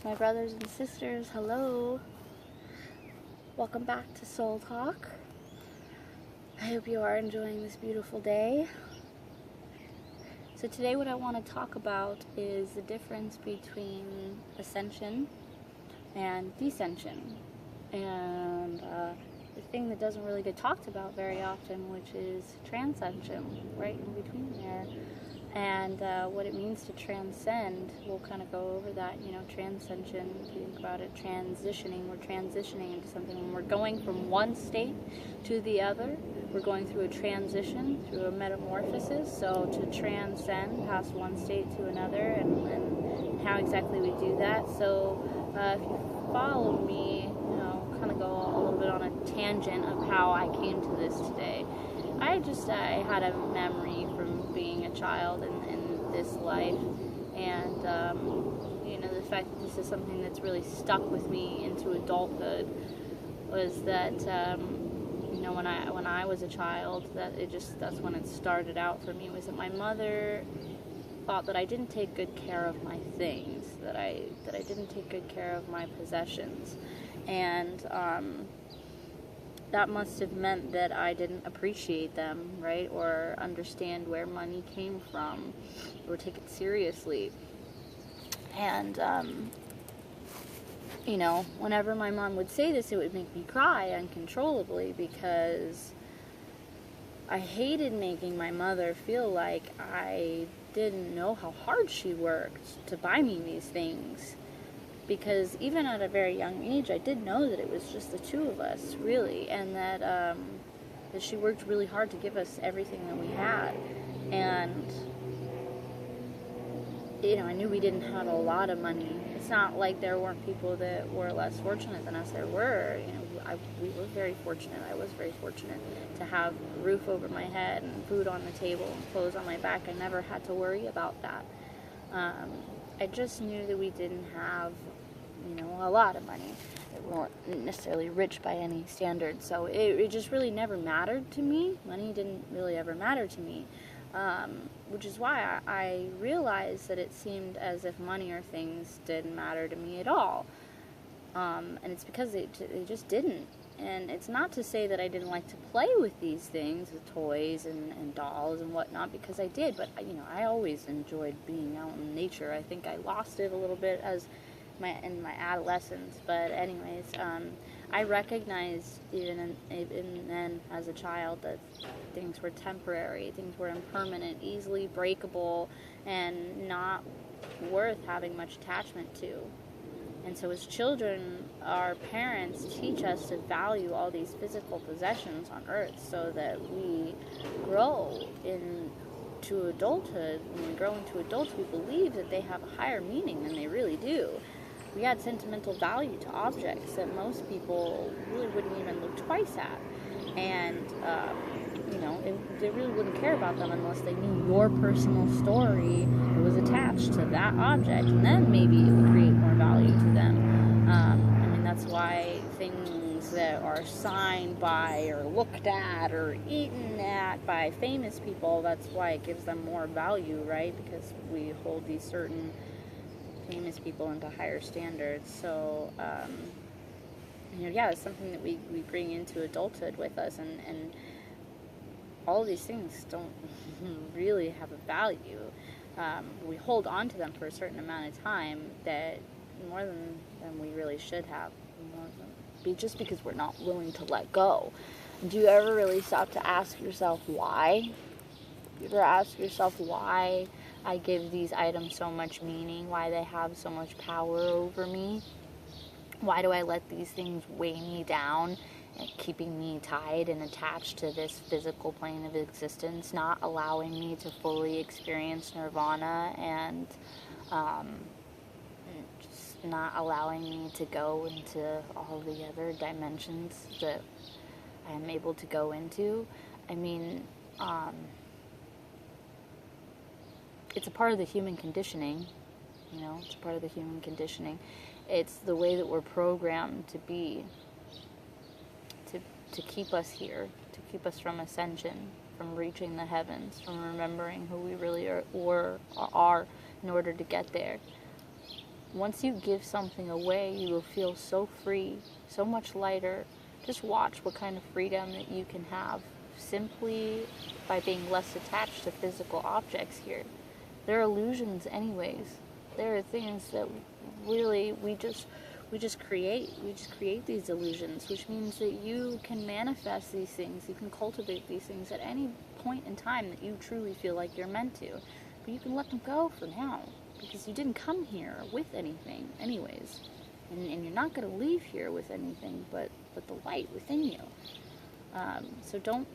my brothers and sisters, hello. Welcome back to Soul Talk. I hope you are enjoying this beautiful day. So today what I want to talk about is the difference between ascension and descension. And the thing that doesn't really get talked about very often, which is transension, right in between there. And what it means to transcend, we'll kind of go over that. Transension, if you think about it, transitioning, we're transitioning into something. When we're going from one state to the other, we're going through a transition, through a metamorphosis. So to transcend past one state to another, and how exactly we do that. So if you follow me, kind of go a little bit on a tangent of how I came to this today. I had a memory from being a child in this life, and the fact that this is something that's really stuck with me into adulthood was that when I was a child, that's when it started out for me, was that my mother thought that I didn't take good care of my things, that I didn't take good care of my possessions, and that must have meant that I didn't appreciate them, right? Or understand where money came from, or take it seriously. And, whenever my mom would say this, it would make me cry uncontrollably, because I hated making my mother feel like I didn't know how hard she worked to buy me these things. Because even at a very young age, I did know that it was just the two of us, really, and that she worked really hard to give us everything that we had. And, I knew we didn't have a lot of money. It's not like there weren't people that were less fortunate than us. There were. We were very fortunate. I was very fortunate to have a roof over my head and food on the table and clothes on my back. I never had to worry about that. I just knew that we didn't have, a lot of money. We weren't necessarily rich by any standard, so it just really never mattered to me. Money didn't really ever matter to me, which is why I realized that it seemed as if money or things didn't matter to me at all. And it's because they just didn't. And it's not to say that I didn't like to play with these things, with toys and dolls and whatnot, because I did. But, I always enjoyed being out in nature. I think I lost it a little bit in my adolescence. But anyways, I recognized even then as a child that things were temporary, things were impermanent, easily breakable, and not worth having much attachment to. And so as children, our parents teach us to value all these physical possessions on earth, so that we grow into adulthood. When we grow into adulthood, we believe that they have a higher meaning than they really do. We add sentimental value to objects that most people really wouldn't even look twice at. And, they really wouldn't care about them unless they knew your personal story that was attached to that object, and then maybe it would create more value to them. That's why things that are signed by or looked at or eaten at by famous people, that's why it gives them more value, right? Because we hold these certain famous people into higher standards. So, it's something that we bring into adulthood with us, and all these things don't really have a value. We hold on to them for a certain amount of time, that more than we really should have, just because we're not willing to let go. Do you ever really stop to ask yourself why? You ever ask yourself why I give these items so much meaning, why they have so much power over me? Why do I let these things weigh me down, and keeping me tied and attached to this physical plane of existence, not allowing me to fully experience nirvana, and just not allowing me to go into all the other dimensions that I am able to go into? It's a part of the human conditioning, it's a part of the human conditioning. It's the way that we're programmed to be, to keep us here, to keep us from ascension, from reaching the heavens, from remembering who we really are in order to get there. once you give something away, you will feel so free, so much lighter. Just watch what kind of freedom that you can have simply by being less attached to physical objects here. They're illusions anyways. There are things that really we just create. We just create these illusions, which means that you can manifest these things, you can cultivate these things at any point in time that you truly feel like you're meant to. But you can let them go for now, because you didn't come here with anything anyways. And you're not going to leave here with anything but the light within you. So don't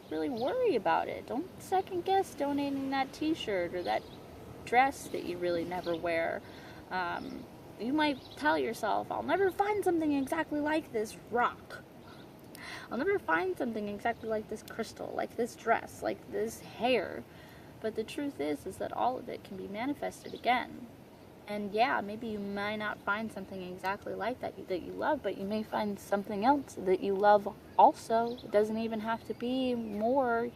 really worry about it. Don't second guess donating that t-shirt or that dress that you really never wear. You might tell yourself, I'll never find something exactly like this rock. I'll never find something exactly like this crystal, like this dress, like this hair. But the truth is that all of it can be manifested again. And yeah, maybe you might not find something exactly like that you love, but you may find something else that you love also. It doesn't even have to be more,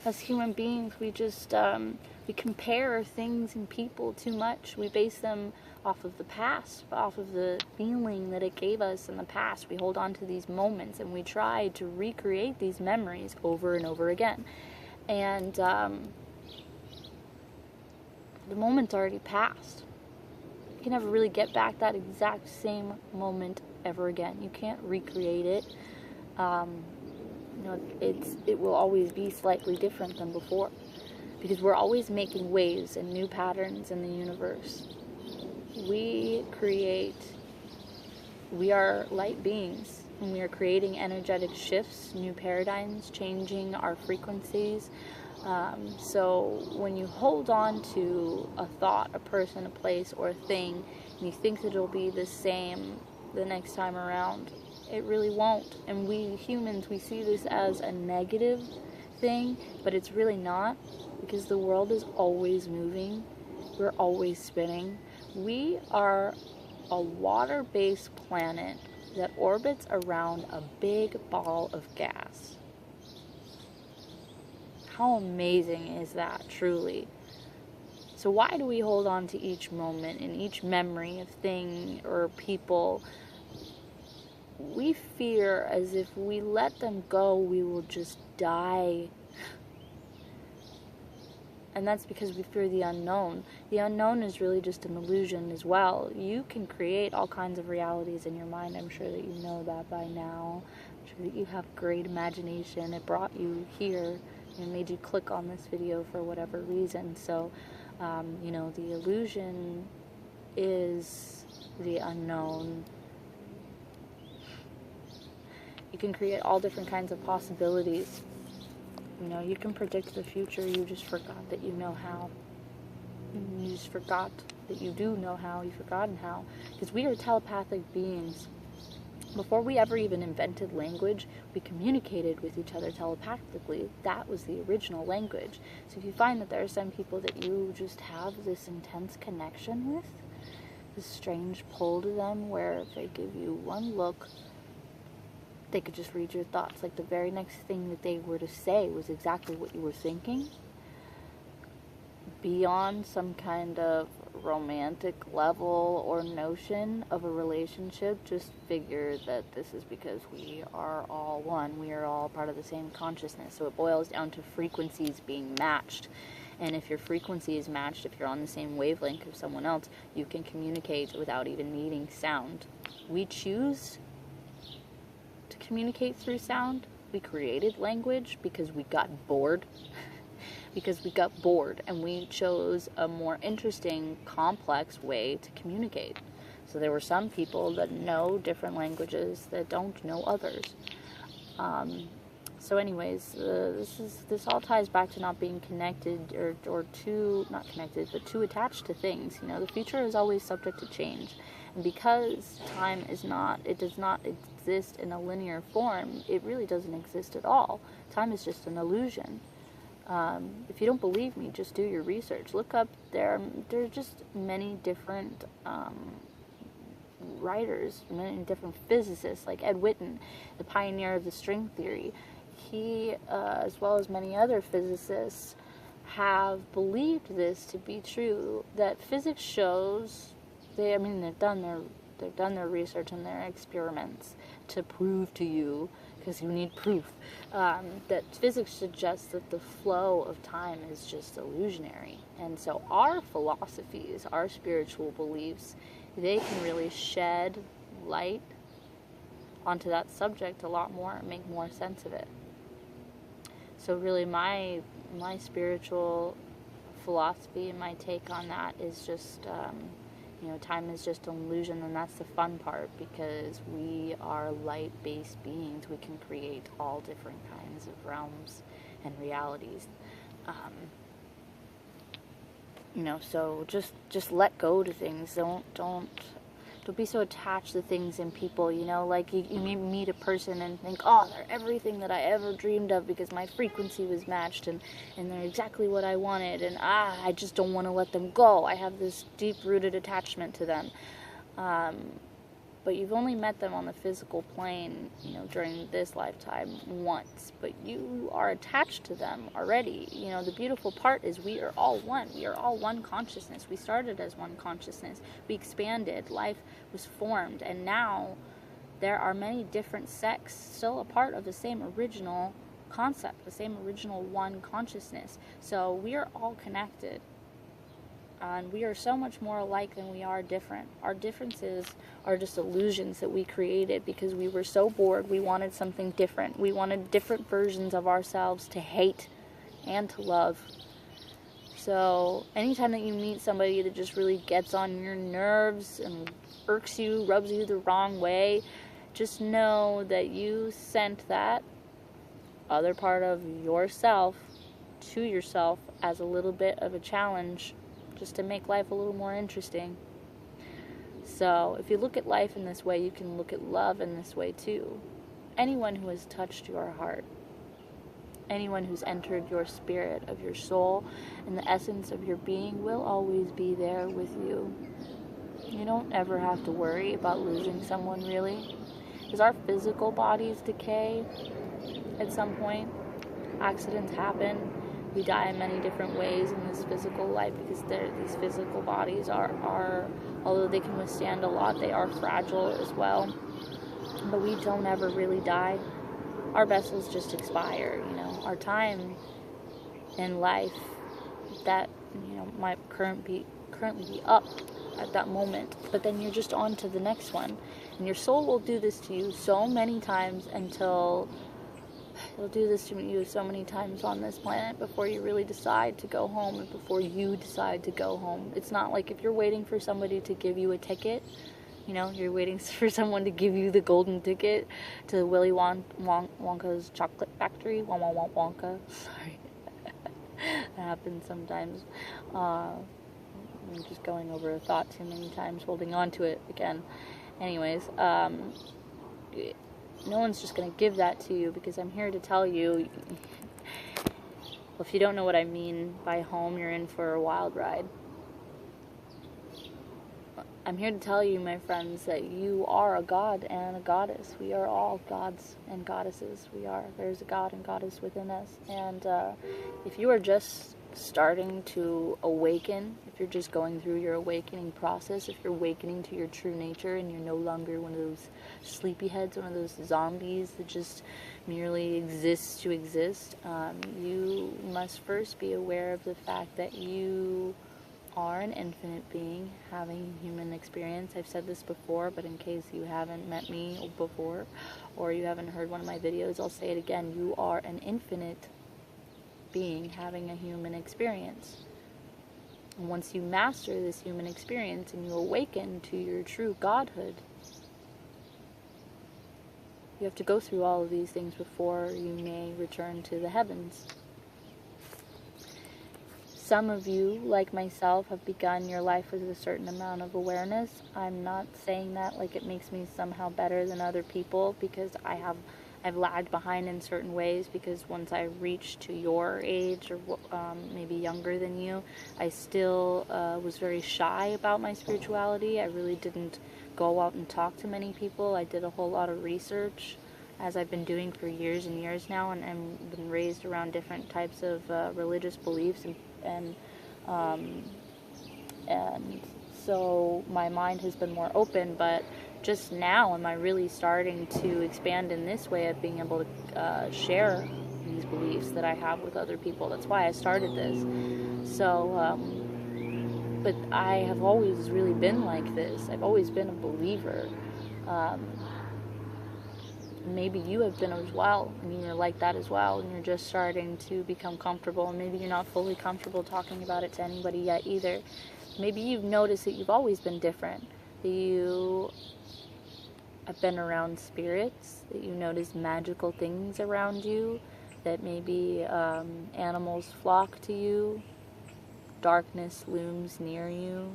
as human beings, we just, we compare things and people too much. We base them off of the past, off of the feeling that it gave us in the past. We hold on to these moments and we try to recreate these memories over and over again. And the moment's already passed. You can never really get back that exact same moment ever again. You can't recreate it. It will always be slightly different than before, because we're always making waves and new patterns in the universe. We are light beings, and we are creating energetic shifts, new paradigms, changing our frequencies. So when you hold on to a thought, a person, a place, or a thing, and you think that it'll be the same the next time around, it really won't. And we humans, we see this as a negative thing, but it's really not, because the world is always moving. We're always spinning. We are a water-based planet that orbits around a big ball of gas. How amazing is that, truly? So why do we hold on to each moment and each memory of thing or people? We fear as if we let them go, we will just die. And that's because we fear the unknown. The unknown is really just an illusion as well. You can create all kinds of realities in your mind. I'm sure that you know that by now. I'm sure that you have great imagination. It brought you here and made you click on this video for whatever reason. So, the illusion is the unknown. You can create all different kinds of possibilities. You can predict the future. You just forgot that you know how. You just forgot that you do know how. You've forgotten how. Because we are telepathic beings. Before we ever even invented language, we communicated with each other telepathically. That was the original language. So if you find that there are some people that you just have this intense connection with, this strange pull to them where if they give you one look, they could just read your thoughts. Like the very next thing that they were to say was exactly what you were thinking. Beyond some kind of romantic level or notion of a relationship, just figure that this is because we are all one. We are all part of the same consciousness. So it boils down to frequencies being matched. And if your frequency is matched, if you're on the same wavelength as someone else, you can communicate without even needing sound. We choose to communicate through sound. We created language because we got bored. And we chose a more interesting, complex way to communicate. So there were some people that know different languages that don't know others. So anyways, this all ties back to not being connected or too, not connected, but too attached to things. The future is always subject to change. And because time does not exist in a linear form, it really doesn't exist at all. Time is just an illusion. If you don't believe me, just do your research. Look up there are just many different writers, many different physicists, like Ed Witten, the pioneer of the string theory. He, as well as many other physicists, have believed this to be true, that physics shows They've done their research and their experiments to prove to you, because you need proof, that physics suggests that the flow of time is just illusionary. And so our philosophies, our spiritual beliefs, they can really shed light onto that subject a lot more and make more sense of it. So really my spiritual philosophy and my take on that is just, time is just an illusion, and that's the fun part, because we are light-based beings. We can create all different kinds of realms and realities. So just let go to things. Don't be so attached to things and people, like you meet a person and think, oh, they're everything that I ever dreamed of because my frequency was matched, and they're exactly what I wanted, and I just don't want to let them go. I have this deep-rooted attachment to them. But you've only met them on the physical plane, during this lifetime once, but you are attached to them already. The beautiful part is we are all one. We are all one consciousness. We started as one consciousness. We expanded. Life was formed, and now there are many different sects still a part of the same original concept, the same original one consciousness. So we are all connected. And we are so much more alike than we are different. Our differences are just illusions that we created because we were so bored. We wanted something different. We wanted different versions of ourselves to hate and to love. So anytime that you meet somebody that just really gets on your nerves and irks you, rubs you the wrong way, just know that you sent that other part of yourself to yourself as a little bit of a challenge, just to make life a little more interesting. So if you look at life in this way, you can look at love in this way too. Anyone who has touched your heart, anyone who's entered your spirit of your soul and the essence of your being will always be there with you. You don't ever have to worry about losing someone, really, because our physical bodies decay at some point. Accidents happen. We die in many different ways in this physical life because these physical bodies are, although they can withstand a lot, they are fragile as well. But we don't ever really die. Our vessels just expire, Our time in life that, might currently be up at that moment. But then you're just on to the next one. And your soul will do this to you so many times until... It'll do this to you so many times on this planet before you really decide to go home and before you decide to go home. It's not like if you're waiting for somebody to give you a ticket, you're waiting for someone to give you the golden ticket to Willy Wonka's chocolate factory. Wonka. Sorry. That happens sometimes. I'm just going over a thought too many times, holding on to it again. Anyways, no one's just going to give that to you, because I'm here to tell you, well, if you don't know what I mean by home, you're in for a wild ride. I'm here to tell you, my friends, that you are a god and a goddess. We are all gods and goddesses. There's a god and goddess within us. And if you are just starting to awaken, if you're just going through your awakening process, if you're awakening to your true nature and you're no longer one of those sleepyheads, one of those zombies that just merely exists to exist, you must first be aware of the fact that you are an infinite being having a human experience. I've said this before, but in case you haven't met me before or you haven't heard one of my videos, I'll say it again. You are an infinite being having a human experience. And once you master this human experience and you awaken to your true godhood, you have to go through all of these things before you may return to the heavens. Some of you, like myself, have begun your life with a certain amount of awareness. I'm not saying that like it makes me somehow better than other people, because I've lagged behind in certain ways, because once I reached to your age or maybe younger than you, I still was very shy about my spirituality. I really didn't go out and talk to many people. I did a whole lot of research, as I've been doing for years and years now, and been raised around different types of religious beliefs and so my mind has been more open. But just now am I really starting to expand in this way of being able to share these beliefs that I have with other people. That's why I started this. So, but I have always really been like this. I've always been a believer. Maybe you have been as well, and you're like that as well, and you're just starting to become comfortable, and maybe you're not fully comfortable talking about it to anybody yet either. Maybe you've noticed that you've always been different, that you have been around spirits, that you notice magical things around you, that maybe animals flock to you, darkness looms near you.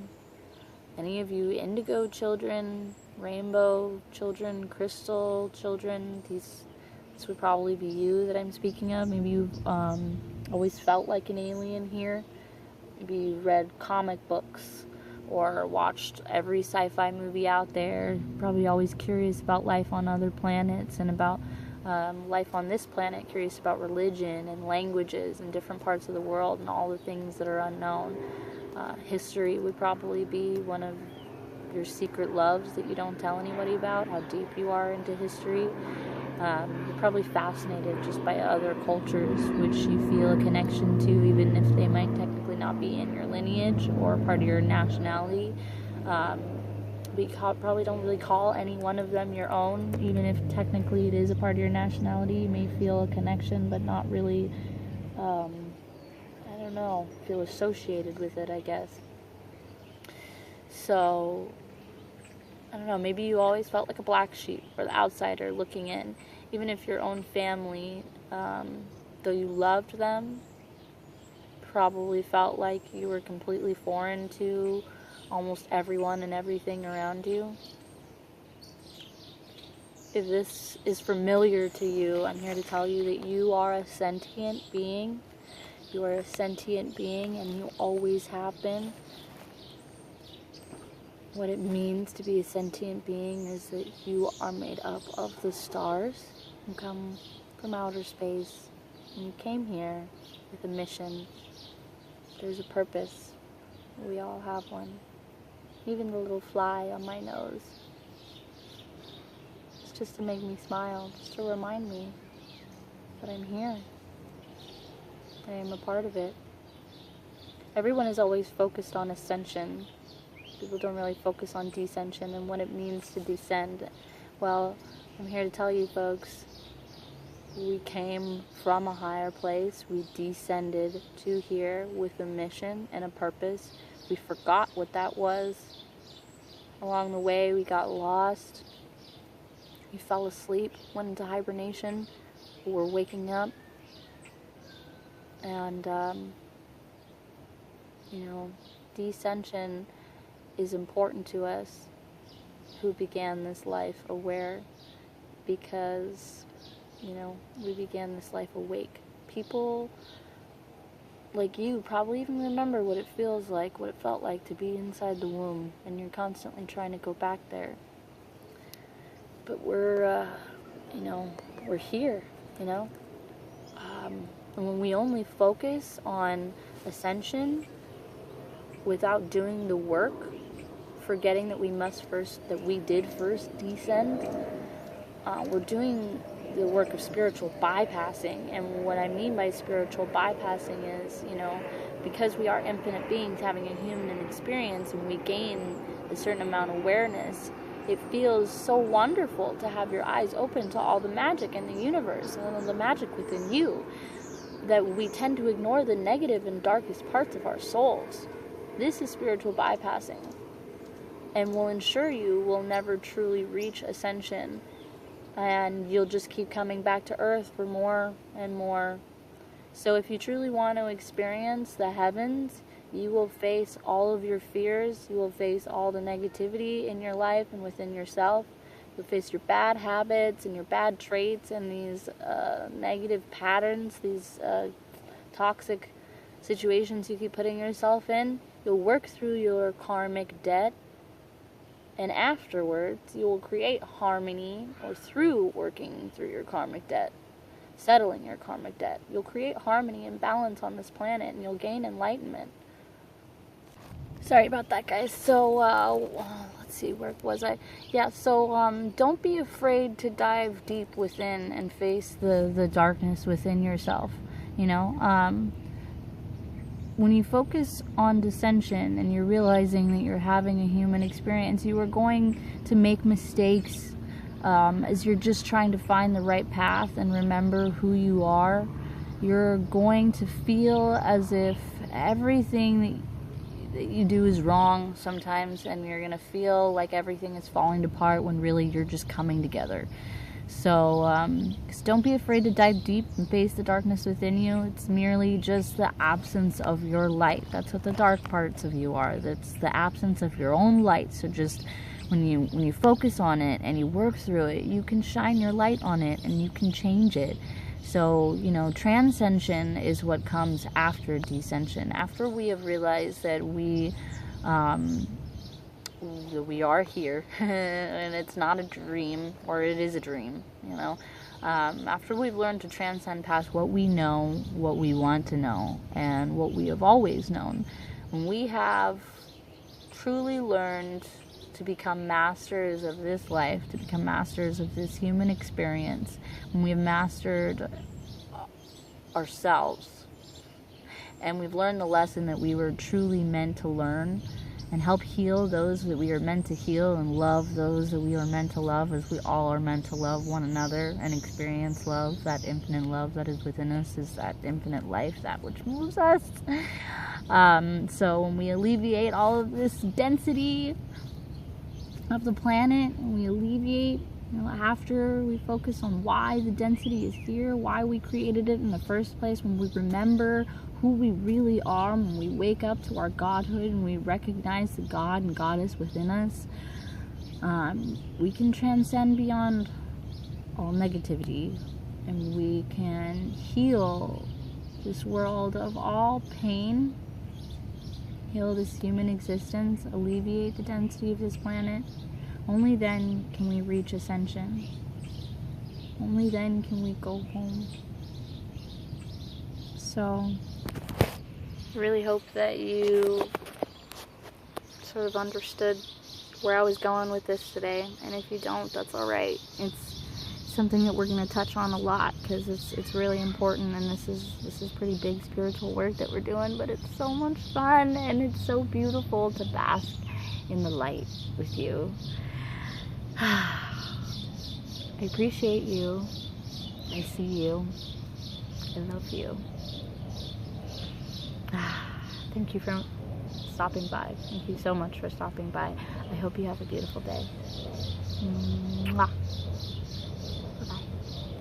Any of you indigo children, rainbow children, crystal children, this would probably be you that I'm speaking of. Maybe you've always felt like an alien here. Maybe you read comic books or watched every sci-fi movie out there. Probably always curious about life on other planets and about life on this planet, curious about religion and languages and different parts of the world and all the things that are unknown. History would probably be one of your secret loves that you don't tell anybody about, how deep you are into history. You're probably fascinated just by other cultures which you feel a connection to, even if they might technically not be in your lineage or part of your nationality. We probably don't really call any one of them your own, even if technically it is a part of your nationality. You may feel a connection, but not really, I don't know, feel associated with it, I guess. So, I don't know, maybe you always felt like a black sheep or the outsider looking in. Even if your own family, though you loved them, probably felt like you were completely foreign to almost everyone and everything around you. If this is familiar to you, I'm here to tell you that you are a sentient being. You are a sentient being, and you always have been. What it means to be a sentient being is that you are made up of the stars. You come from outer space, and you came here with a mission. There's a purpose. We all have one. Even the little fly on my nose. It's just to make me smile, just to remind me that I'm here. I am a part of it. Everyone is always focused on ascension. People don't really focus on descension and what it means to descend. Well, I'm here to tell you folks, we came from a higher place. We descended to here with a mission and a purpose. We forgot what that was. Along the way, we got lost. We fell asleep, went into hibernation. We were waking up. And, descension is important to us who began this life aware, because, we began this life awake. People like you probably even remember what it feels like, what it felt like to be inside the womb, and you're constantly trying to go back there. But we're here, and when we only focus on ascension without doing the work, forgetting that we did first descend, we're doing the work of spiritual bypassing. And what I mean by spiritual bypassing is, because we are infinite beings having a human experience and we gain a certain amount of awareness, it feels so wonderful to have your eyes open to all the magic in the universe and all the magic within you, that we tend to ignore the negative and darkest parts of our souls. This is spiritual bypassing, and will ensure you will never truly reach ascension, and you'll just keep coming back to earth for more and more. So if you truly want to experience the heavens, you will face all of your fears, you will face all the negativity in your life and within yourself. You'll face your bad habits and your bad traits and these negative patterns, these toxic situations you keep putting yourself in. You'll work through your karmic debt, and afterwards you will create harmony, or through working through your karmic debt, settling your karmic debt, you'll create harmony and balance on this planet, and you'll gain enlightenment. Sorry about that, guys. So, let's see, where was I? Yeah, so, don't be afraid to dive deep within and face the darkness within yourself, you know? When you focus on descension and you're realizing that you're having a human experience, you are going to make mistakes as you're just trying to find the right path and remember who you are. You're going to feel as if everything that you do is wrong sometimes, and you're going to feel like everything is falling apart when really you're just coming together. So don't be afraid to dive deep and face the darkness within you. It's merely just the absence of your light. That's what the dark parts of you are. That's the absence of your own light. So just when you focus on it and you work through it, you can shine your light on it and you can change it. So, you know, transension is what comes after descension. After we have realized that we are here and it's not a dream, or it is a dream, you know. After we've learned to transcend past what we know, what we want to know, and what we have always known, when we have truly learned to become masters of this life, to become masters of this human experience, when we've mastered ourselves, and we've learned the lesson that we were truly meant to learn, and help heal those that we are meant to heal, and love those that we are meant to love, as we all are meant to love one another and experience love. That infinite love that is within us is that infinite life, that which moves us. So when we alleviate all of this density of the planet, and we alleviate, you know, after we focus on why the density is here, why we created it in the first place, when we remember who we really are, when we wake up to our godhood and we recognize the God and Goddess within us, we can transcend beyond all negativity, and we can heal this world of all pain, heal this human existence, alleviate the density of this planet. Only then can we reach ascension. Only then can we go home. So, I really hope that you sort of understood where I was going with this today. And if you don't, that's alright. It's something that we're going to touch on a lot, because it's really important, and this is pretty big spiritual work that we're doing, but it's so much fun, and it's so beautiful to bask in the light with you. I appreciate you. I see you. I love you. Thank you for stopping by. Thank you so much for stopping by. I hope you have a beautiful day.